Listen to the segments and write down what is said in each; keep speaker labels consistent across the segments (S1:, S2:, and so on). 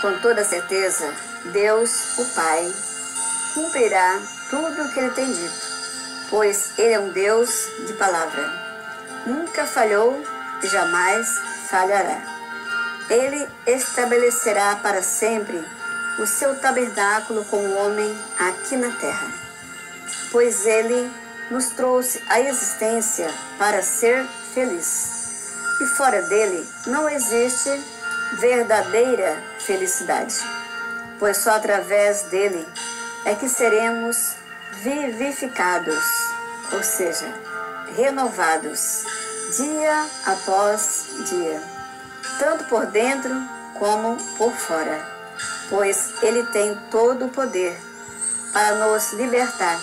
S1: Com toda certeza, Deus, o Pai, cumprirá tudo o que Ele tem dito, pois Ele é um Deus de palavra. Nunca falhou e jamais falhará. Ele estabelecerá para sempre o seu tabernáculo com o homem aqui na terra, pois Ele nos trouxe à existência para ser feliz. E fora dele não existe verdadeira felicidade, pois só através dele é que seremos vivificados, ou seja, renovados, dia após dia, tanto por dentro como por fora, pois Ele tem todo o poder para nos libertar,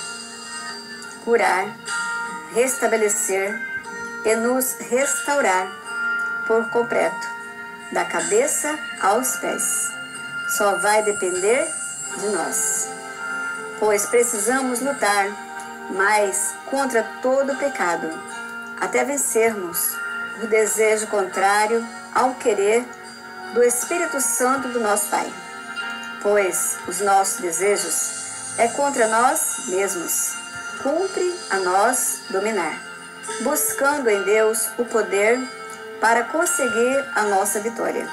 S1: curar, restabelecer e nos restaurar por completo, da cabeça aos pés. Só vai depender de nós, pois precisamos lutar mais contra todo o pecado, até vencermos o desejo contrário ao querer do Espírito Santo do nosso Pai, pois os nossos desejos é contra nós mesmos. Cumpre a nós dominar, buscando em Deus o poder para conseguir a nossa vitória.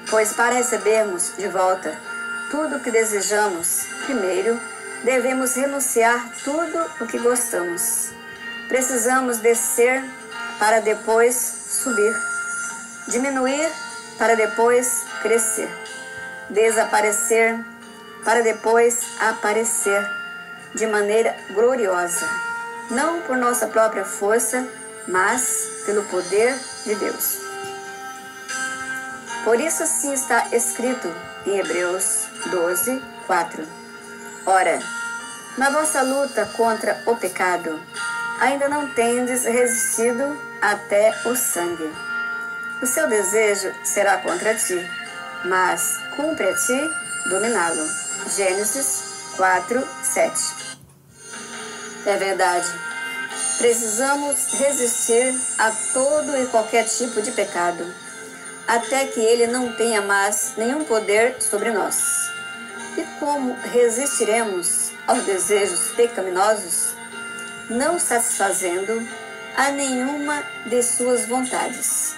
S1: Pois para recebermos de volta tudo o que desejamos, primeiro devemos renunciar tudo o que gostamos. Precisamos descer para depois subir, diminuir para depois crescer, desaparecer para depois aparecer de maneira gloriosa, não por nossa própria força, mas pelo poder de Deus. Por isso assim está escrito em Hebreus 12, 4. Ora, na vossa luta contra o pecado, ainda não tendes resistido até o sangue. O seu desejo será contra ti, mas cumpre a ti dominá-lo. Gênesis 4, 7. É verdade. Precisamos resistir a todo e qualquer tipo de pecado, até que ele não tenha mais nenhum poder sobre nós. E como resistiremos aos desejos pecaminosos? Não satisfazendo a nenhuma de suas vontades,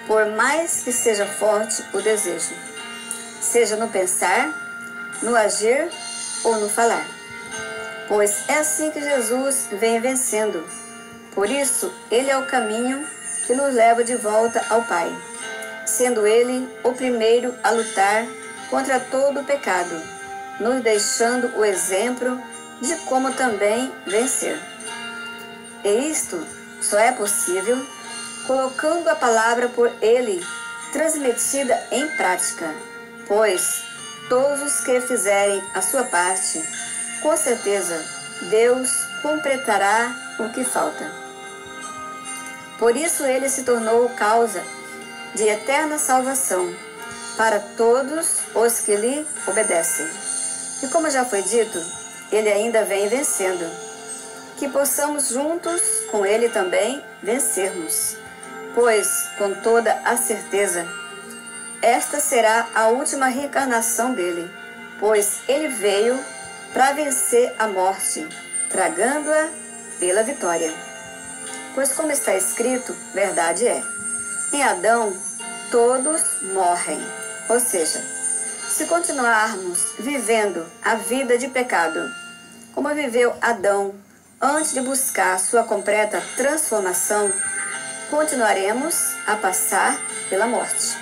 S1: por mais que seja forte o desejo, seja no pensar, no agir ou no falar. Pois é assim que Jesus vem vencendo. Por isso, Ele é o caminho que nos leva de volta ao Pai, sendo Ele o primeiro a lutar contra todo o pecado, nos deixando o exemplo de como também vencer. E isto só é possível colocando a palavra por Ele transmitida em prática, pois todos os que fizerem a sua parte, com certeza Deus completará o que falta. Por isso ele se tornou causa de eterna salvação para todos os que lhe obedecem. E como já foi dito, ele ainda vem vencendo, que possamos juntos com ele também vencermos, pois com toda a certeza esta será a última reencarnação dele, pois ele veio para vencer a morte, tragando-a pela vitória. Pois como está escrito, verdade é, em Adão todos morrem. Ou seja, se continuarmos vivendo a vida de pecado, como viveu Adão antes de buscar sua completa transformação, continuaremos a passar pela morte.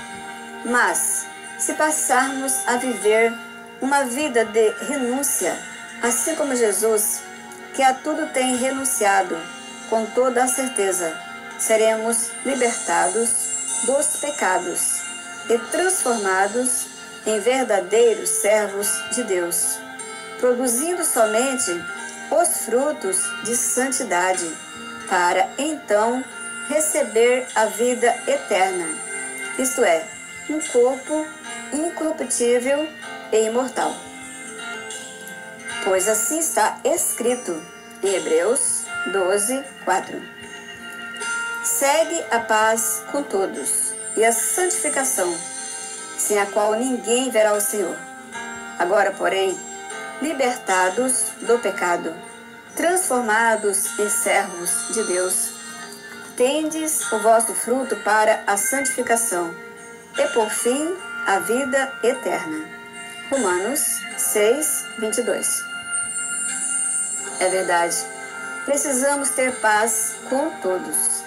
S1: Mas, se passarmos a viver uma vida de renúncia, assim como Jesus, que a tudo tem renunciado, com toda a certeza, seremos libertados dos pecados e transformados em verdadeiros servos de Deus, produzindo somente os frutos de santidade, para então receber a vida eterna, isto é, um corpo incorruptível e imortal. Pois assim está escrito em Hebreus 12, 4. Segue a paz com todos e a santificação, sem a qual ninguém verá o Senhor. Agora, porém, libertados do pecado, transformados em servos de Deus, tendes o vosso fruto para a santificação e, por fim, a vida eterna. Romanos 6, 22. É verdade, precisamos ter paz com todos.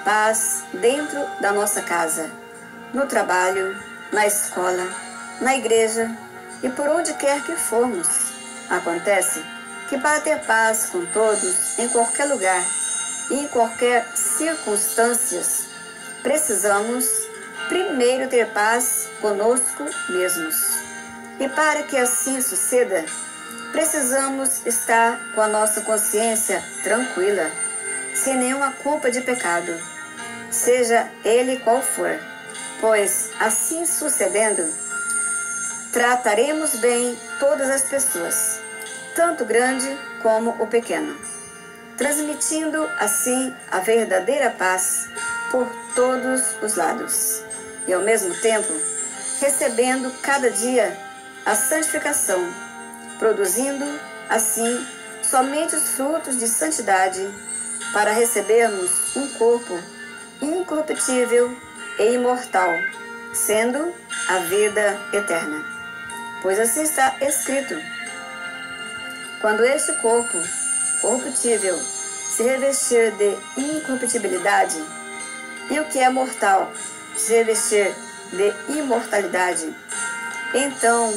S1: Paz dentro da nossa casa, no trabalho, na escola, na igreja e por onde quer que formos. Acontece que para ter paz com todos, em qualquer lugar e em qualquer circunstâncias, precisamos primeiro ter paz conosco mesmos. E para que assim suceda, precisamos estar com a nossa consciência tranquila, sem nenhuma culpa de pecado, seja ele qual for, pois, assim sucedendo, trataremos bem todas as pessoas, tanto o grande como o pequeno, transmitindo assim a verdadeira paz por todos os lados, e ao mesmo tempo recebendo cada dia a santificação, produzindo assim somente os frutos de santidade, para recebermos um corpo incorruptível e imortal, sendo a vida eterna. Pois assim está escrito: quando este corpo corruptível se revestir de incorruptibilidade, e o que é mortal se revestir de imortalidade, então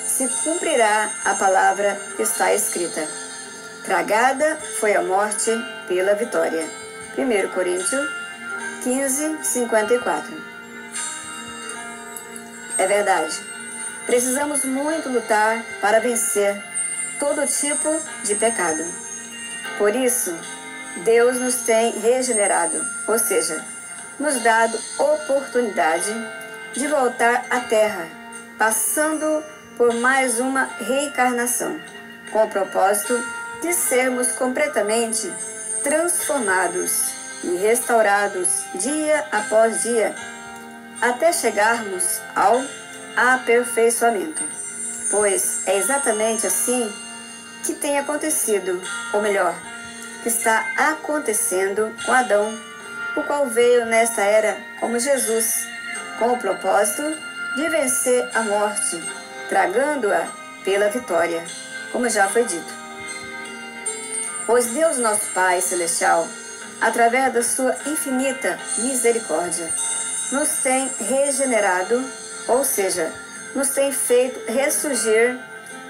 S1: se cumprirá a palavra que está escrita: tragada foi a morte pela vitória. 1 Coríntios 15, 54. É verdade, precisamos muito lutar para vencer todo tipo de pecado. Por isso, Deus nos tem regenerado, ou seja, nos dado oportunidade de voltar à terra, passando por mais uma reencarnação, com o propósito de sermos completamente transformados e restaurados dia após dia, até chegarmos ao aperfeiçoamento. Pois é exatamente assim que tem acontecido, ou melhor, que está acontecendo com Adão, o qual veio nesta era como Jesus, com o propósito de vencer a morte, tragando-a pela vitória, como já foi dito. Pois Deus nosso Pai Celestial, através da sua infinita misericórdia, nos tem regenerado, ou seja, nos tem feito ressurgir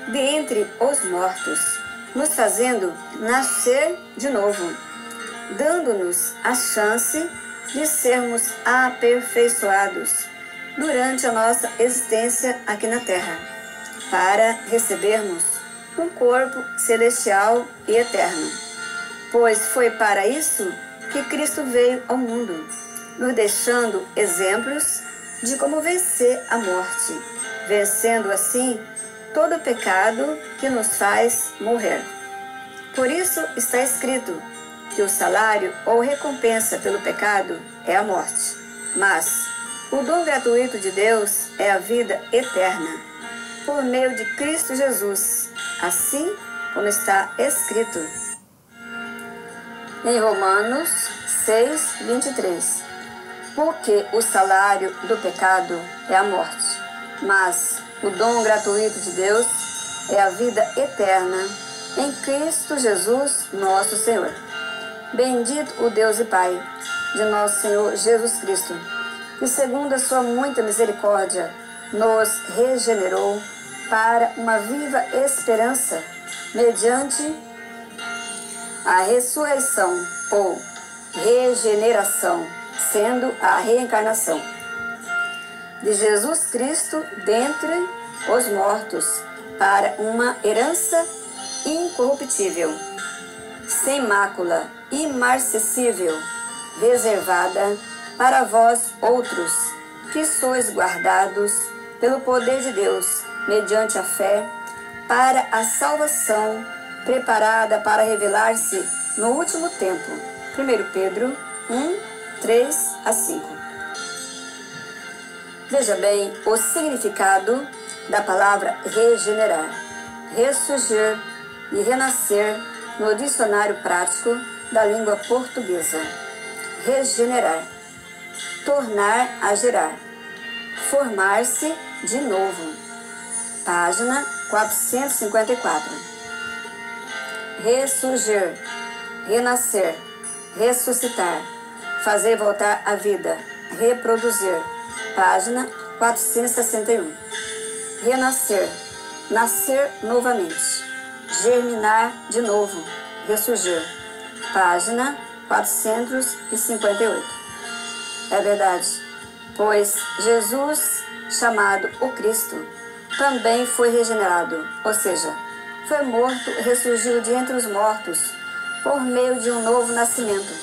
S1: de entre os mortos, nos fazendo nascer de novo, dando-nos a chance de sermos aperfeiçoados durante a nossa existência aqui na Terra, para recebermos um corpo celestial e eterno. Pois foi para isso que Cristo veio ao mundo, nos deixando exemplos de como vencer a morte, vencendo assim todo o pecado que nos faz morrer. Por isso está escrito que o salário ou recompensa pelo pecado é a morte, mas o dom gratuito de Deus é a vida eterna, por meio de Cristo Jesus, assim como está escrito em Romanos 6, 23. Porque o salário do pecado é a morte, mas o dom gratuito de Deus é a vida eterna em Cristo Jesus, nosso Senhor. Bendito o Deus e Pai de nosso Senhor Jesus Cristo, que segundo a sua muita misericórdia nos regenerou para uma viva esperança mediante a ressurreição ou regeneração, sendo a reencarnação de Jesus Cristo dentre os mortos, para uma herança incorruptível, sem mácula, imarcessível, reservada para vós outros, que sois guardados pelo poder de Deus, mediante a fé, para a salvação preparada para revelar-se no último tempo. 1 Pedro 1, 3 a 5. Veja bem o significado da palavra regenerar. Ressurgir e renascer no dicionário prático da língua portuguesa. Regenerar. Tornar a gerar. Formar-se de novo. Página 454. Ressurgir. Renascer. Ressuscitar. Fazer voltar à vida. Reproduzir. Página 461. Renascer. Nascer novamente. Germinar de novo. Ressurgir. Página 458. É verdade, pois Jesus, chamado o Cristo, também foi regenerado, ou seja, foi morto e ressurgiu de entre os mortos por meio de um novo nascimento.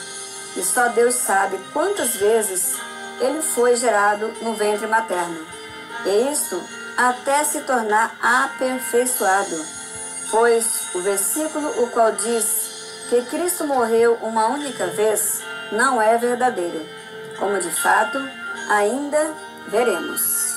S1: E só Deus sabe quantas vezes ele foi gerado no ventre materno. E isto até se tornar aperfeiçoado, pois o versículo o qual diz que Cristo morreu uma única vez não é verdadeiro, como de fato ainda veremos.